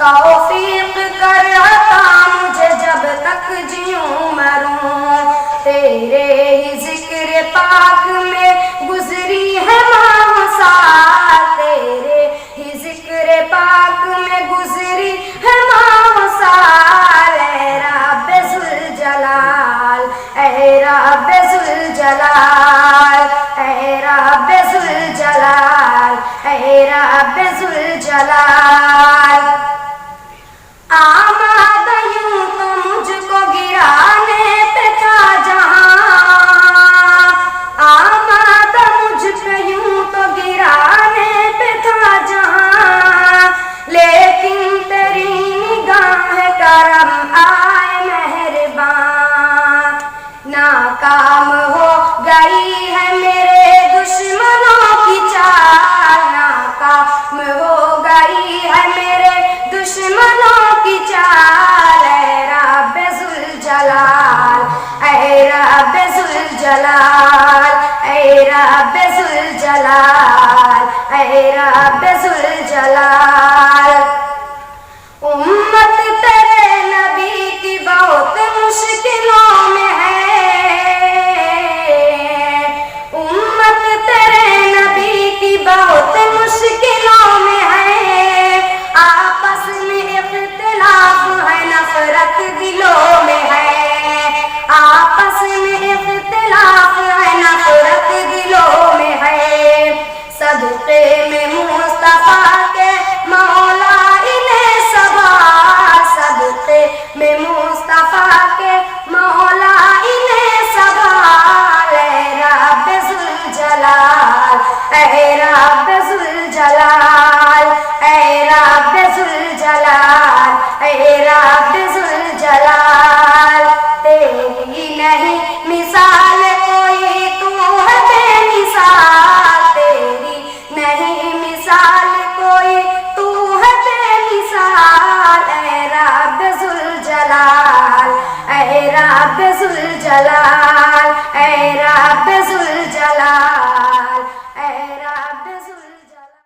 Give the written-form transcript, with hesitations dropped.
توفیق کر عطا مجھے جب تک جیوں مروں، تیرے ہی ذکر پاک میں گزری ہے ماہ سال، تیرے ہی ذکر پاک میں گزری ہے ماہ سال، اے رب ذوالجلال، اے رب ذوالجلال، اے رب ذوالجلال، اے رب ذوالجلال۔ آمد یوں تو مجھ کو گرانے پہ تھا جہاں، آمد مجھ پہ یوں تو گرانے پہ تھا جہاں، لیکن تیری نگاہ کرم آئے مہربان، ناکام ہو گئی ہے میرے دشمنوں کی چال، ناکام ہو گئی ہے میرے دشمنوں کی چال، اے رب ذوالجلال، اے رب ذوالجلال، اے رب ذوالجلال، اے رب ذوالجلال۔ امت تیرے نبی کی بہت مشکلوں میں ہے، امت تیرے نبی کی بہت مشکلوں میں ہے، آپس میں اختلاف ہے نفرت دلوں میں ہے، آپس میں اختلاف ہے نفرت دلوں میں ہے، صدقے میں مصطفیٰ کے مولا انہیں سنبھال، صدقے میں مصطفیٰ کے مولا انہیں سنبھال، اے رب ذوالجلال، اے رب ذوالجلال، اے رب ذوالجلال، اے رب ذوالجلال۔ تیری نہیں مثال کوئی، تو ہے بے مثال، تیری نہیں مثال کوئی، تو ہے بے مثال، اے رب ذوالجلال، اے رب ذوالجلال، اے رب ذوالجلال۔